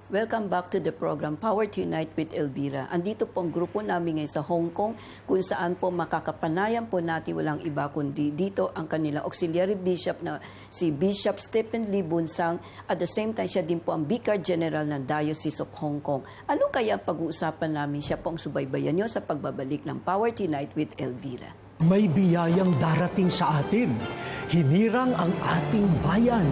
Welcome back to the program Power to Unite with Elvira. Andito po ang grupo namin ngayon sa Hong Kong kung saan po makakapanayan po natin walang iba kundi dito ang kanilang auxiliary bishop na si Bishop Stephen Lee Bunsang. At the same time, siya din po ang Vicar General ng Diocese of Hong Kong. Ano kaya ang pag-uusapan namin? Siya po ang subaybayan nyo sa pagbabalik ng Power to Unite with Elvira. May biyayang darating sa atin. Hinirang ang ating bayan.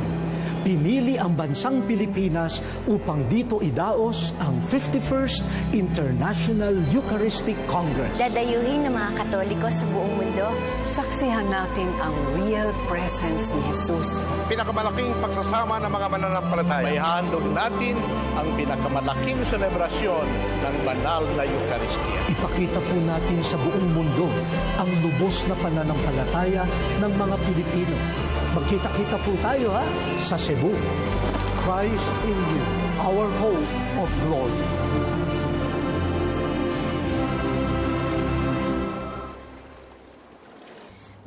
Pinili ang bansang Pilipinas upang dito idaos ang 51st International Eucharistic Congress. Dadayuhin ng mga Katoliko sa buong mundo. Saksihan natin ang real presence ni Jesus. Pinakamalaking pagsasama ng mga mananampalataya. May handog natin ang pinakamalaking selebrasyon ng banal na Eucharistia. Ipakita po natin sa buong mundo ang lubos na pananampalataya ng mga Pilipino. Magkita-kita po tayo sa Cebu. Christ in you, our hope of glory.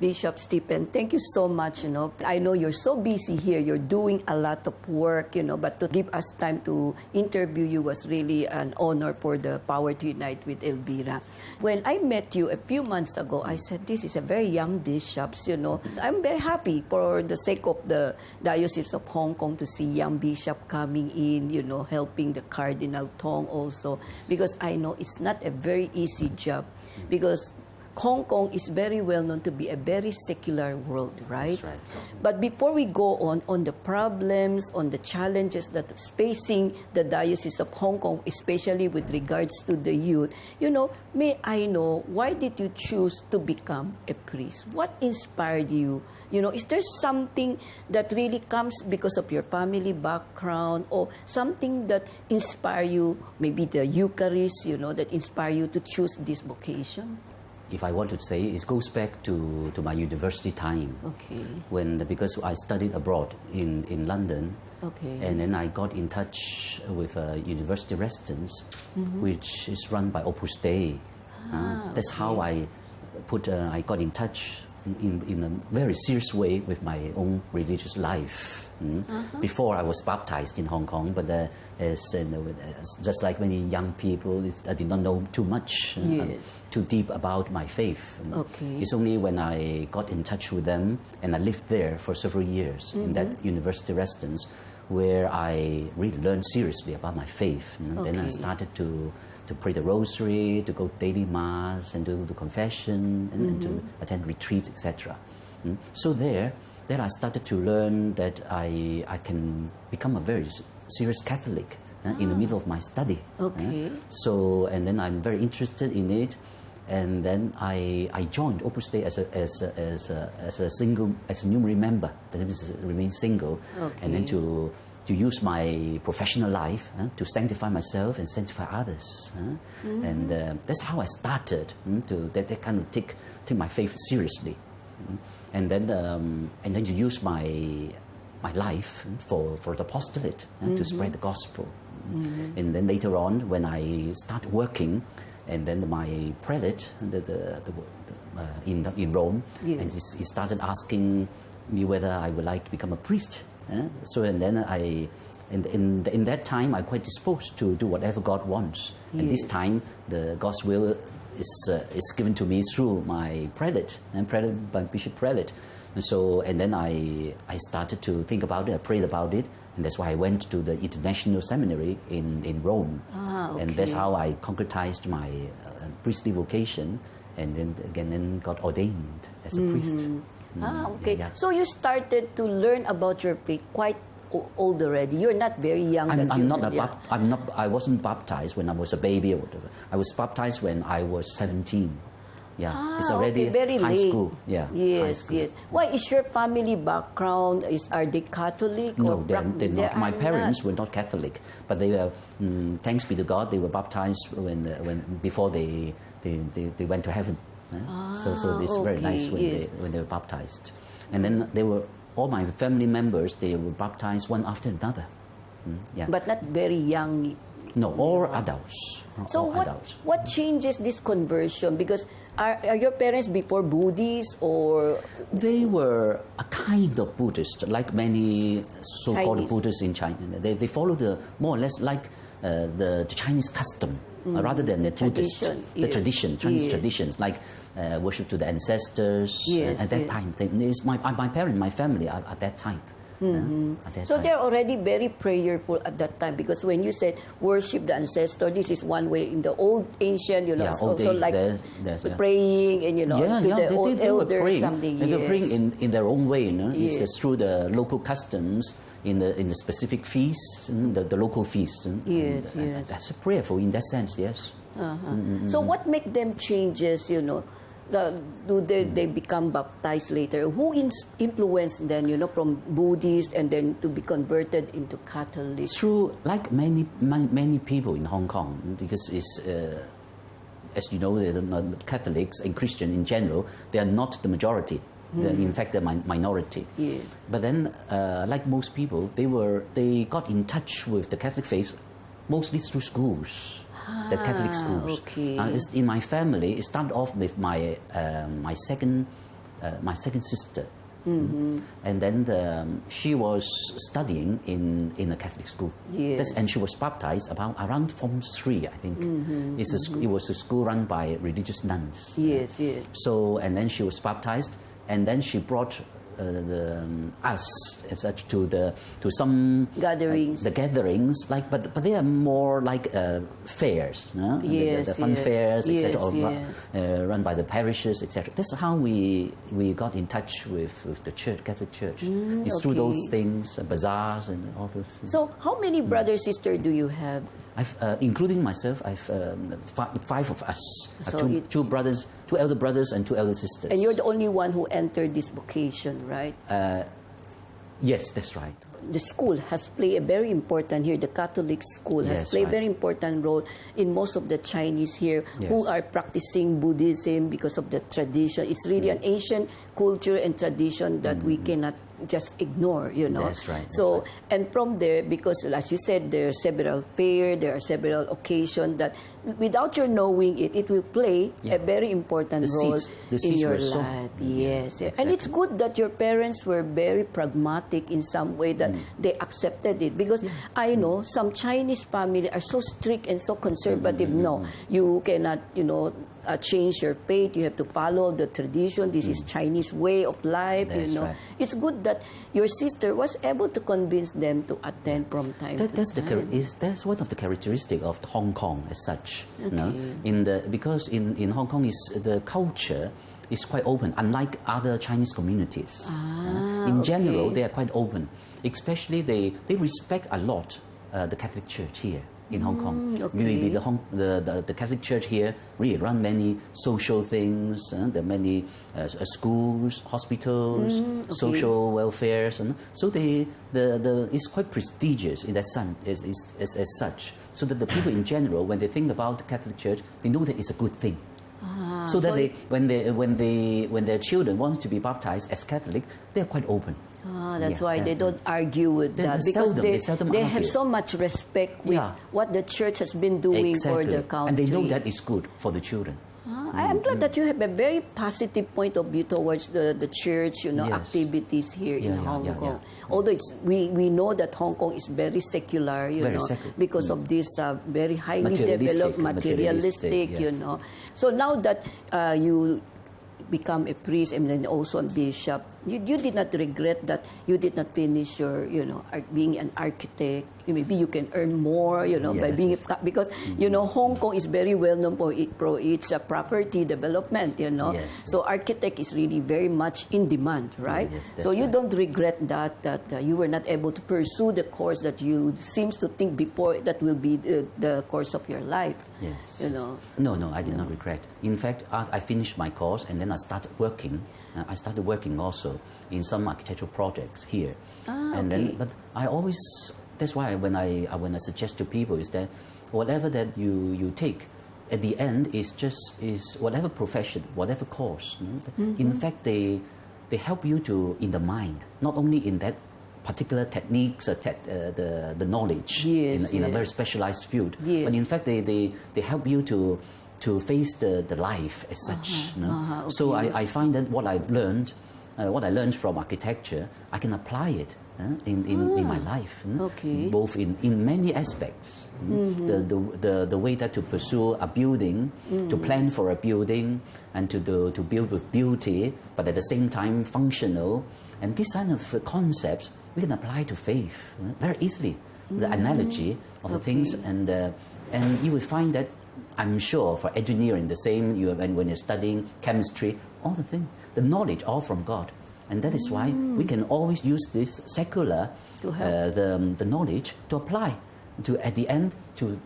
Bishop Stephen, thank you so much. I know you're so busy here. You're doing a lot of work, but to give us time to interview you was really an honor for the Power to Unite with Elvira. When I met you a few months ago, I said, this is a very young bishop, I'm very happy for the sake of the Diocese of Hong Kong to see young bishop coming in, helping the Cardinal Tong also, because I know it's not a very easy job, because Hong Kong is very well known to be a very secular world, right? That's right. But before we go on the problems, on the challenges that is facing the Diocese of Hong Kong, especially with regards to the youth, may I know, why did you choose to become a priest? What inspired you? Is there something that really comes because of your family background or something that inspire you, maybe the Eucharist, that inspire you to choose this vocation? If I want to say, it goes back to my university time. Okay. Because I studied abroad in London. Okay. And then I got in touch with a university residence, which is run by Opus Dei. That's how I got in touch in a very serious way with my own religious life. Before I was baptized in Hong Kong, but just like many young people, I did not know too much, too deep about my faith. Okay. It's only when I got in touch with them and I lived there for several years in that university residence where I really learned seriously about my faith. Then I started to pray the rosary, to go daily mass, and to do the confession, and to attend retreats, etc. So there I started to learn that I can become a very serious Catholic in the middle of my study. Okay. And then I'm very interested in it, and then I joined Opus Dei as a new member. That means remain single, and then to use my professional life to sanctify myself and sanctify others. And that's how I started to kind of take my faith seriously. And then to use my life for the apostolate to spread the gospel. And then later on, when I start working, and then my prelate in Rome, and he started asking me whether I would like to become a priest. So and then in that time I'm quite disposed to do whatever God wants. And this time the God's will is given to me through my prelate, by Bishop Prelate. And then I started to think about it, I prayed about it, and that's why I went to the International Seminary in Rome. And that's how I concretized my priestly vocation, and then got ordained as a priest. Okay. Yeah. So you started to learn about your faith quite old already. You're not very young. I wasn't baptized when I was a baby or whatever. I was baptized when I was 17. Yeah, it's already very high late. school. Yeah. Yes, high school. yes. Why is your family background? Are they Catholic? No, or they're not. My parents not. were not Catholic, but they were. Thanks be to God, they were baptized before they went to heaven. So it's very nice when they were baptized, and then all my family members, they were baptized one after another. Yeah. But not very young No, all adults. So all what adults. what changes this conversion? Because are your parents before Buddhists or They were a kind of Buddhist, like many so-called Chinese. Buddhists in China. They follow the more or less like the Chinese custom rather than the Buddhist. tradition, The yes. tradition, Chinese Yes. traditions, like worship to the ancestors. Yes, at that yes. time, it's my parents, my family are at that time. At that so time. they're already very prayerful at that time? Because when you said worship the ancestor, this is one way in the old ancient, Yeah, it's old also age, like there's, yeah. praying and to the old they were elders praying. something. They were yes. praying in their own way. It's Yes. just through the local customs, in the specific feasts, the local feasts. Yes, and yes. that's a prayerful in that sense. Yes. So what make them changes, do they become baptized later? Who influenced them, from Buddhist and then to be converted into Catholic? Through like many people in Hong Kong, because it's as you know, the Catholics and Christian in general, they are not the majority. In fact, they're minority. Yes. But then, like most people, they got in touch with the Catholic faith mostly through schools, the Catholic schools. okay. In my family, it started off with my second sister. And then she was studying in a Catholic school. Yes. And she was baptized around Form 3, I think. It was a school run by religious nuns. Yes, yes. So, and then she was baptized, and then she brought us as such to some Gatherings. the gatherings, but they are more like fairs, Yes, the fun yes. fairs, etc., Yes, run by the parishes, etc. That's how we got in touch with the church, Catholic Church. It's through those okay. things, bazaars and all those things. So how many brothers, sister do you have? I've, including myself, I've five of us. So Two brothers, two elder brothers, and two elder sisters. And you're the only one who entered this vocation, right? Yes, that's right. The school has played a very important here. The Catholic school has Yes, played a right. very important role in most of the Chinese here who Yes. are practicing Buddhism because of the tradition. It's really an ancient culture and tradition that we cannot just ignore, That's right, that's So, right. and from there, because as you said, there are several fairs, there are several occasions that without your knowing it, it will play Yeah. a very important The role seeds- the in seeds your were sown. life. Yeah, Yes, yes. exactly. And it's good that your parents were very pragmatic in some way that they accepted it, because I know some Chinese family are so strict and so conservative. No, you cannot, change your faith. You have to follow the tradition. This is Chinese way of life. That's right. It's good that your sister was able to convince them to attend from time That's to time. that's one of the characteristics of Hong Kong as such. Okay. Because in Hong Kong the culture is quite open, unlike other Chinese communities. In general, okay. they are quite open. Especially they respect a lot the Catholic Church here in Hong Kong. okay. Maybe the Catholic Church here really run many social things. There are many schools, hospitals, okay. social welfares, and so it's quite prestigious in that sense as such. So that the people in general, when they think about the Catholic Church, they know that it's a good thing. So that when their children want to be baptized as Catholic, they are quite open. That's Yeah, why they that- don't argue with They- that, they because seldom they have argue. so much respect with Yeah. what the church has been doing for the country. And they know that is good for the children. I'm glad that you have a very positive point of view towards the church, Yes. activities here in Yeah, Hong yeah, Kong. yeah. Although we know that Hong Kong is very secular, Very secular. because of this very highly Materialistic, developed, materialistic, yeah. So now that you become a priest and then also a bishop, you did not regret that you did not finish your, being an architect. Maybe you can earn more, by Yes, being yes. because Hong Kong is very well known for its property development. Yes, So architect is really very much in demand, right? Yes, that's so you right. don't regret that you were not able to pursue the course that you seems to think before that will be the course of your life. Yes. No, I did not regret. In fact, I finished my course and then I started working. I started working also in some architectural projects here. And okay. then, but I always, that's why when I suggest to people is that whatever that you take, at the end is whatever profession, whatever course. In fact, they help you in the mind, not only in that particular techniques, the knowledge Yes, in a yes. very specialized field. Yes. But in fact, they help you to face the life as such. You know? So I find that what I've learned, what I learned from architecture, I can apply it in my life. You know? Okay. Both in many aspects. The way that to pursue a building, to plan for a building, and to build with beauty, but at the same time functional. And this kind of concepts we can apply to faith very easily. The analogy of the things, and you will find that, I'm sure, for engineering, the same. When you're studying chemistry, all the things, the knowledge, all from God, and that is why we can always use this secular To help. the knowledge to apply to at the end to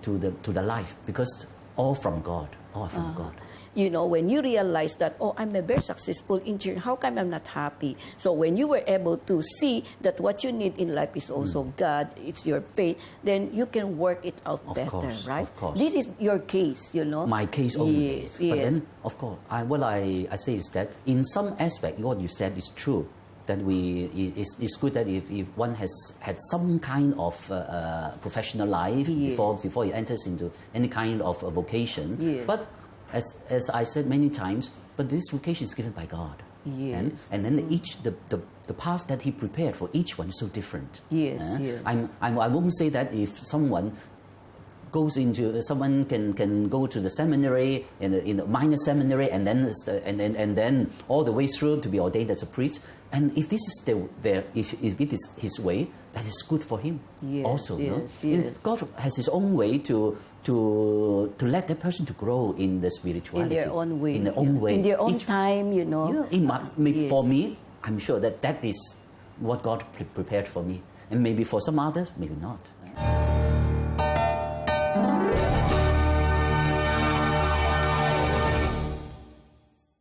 the life, because all from God, all from God. You know, when you realize that, oh, I'm a very successful engineer, how come I'm not happy? So when you were able to see that what you need in life is also God, it's your faith, then you can work it out Of better, course, right? of course. This is your case, you know. My case only. Yes, But yes. then, of course, what I say is that in some aspect, what you said is true. That it's good that if one has had some kind of professional life Yes. before he enters into any kind of a vocation. Yes. But as I said many times, but this vocation is given by God. Yes. And then the path that He prepared for each one is so different. Yes, yes. I won't say that if someone someone can go to the seminary in the minor seminary and then all the way through to be ordained as a priest. And if this is if it is his way, that is good for him. Yes, also, yes, no? yes. God has His own way to let that person to grow in the spirituality In their own way. In their own way. In their own Each- time, you know. Yeah, for me, I'm sure that is what God prepared for me, and maybe for some others, maybe not.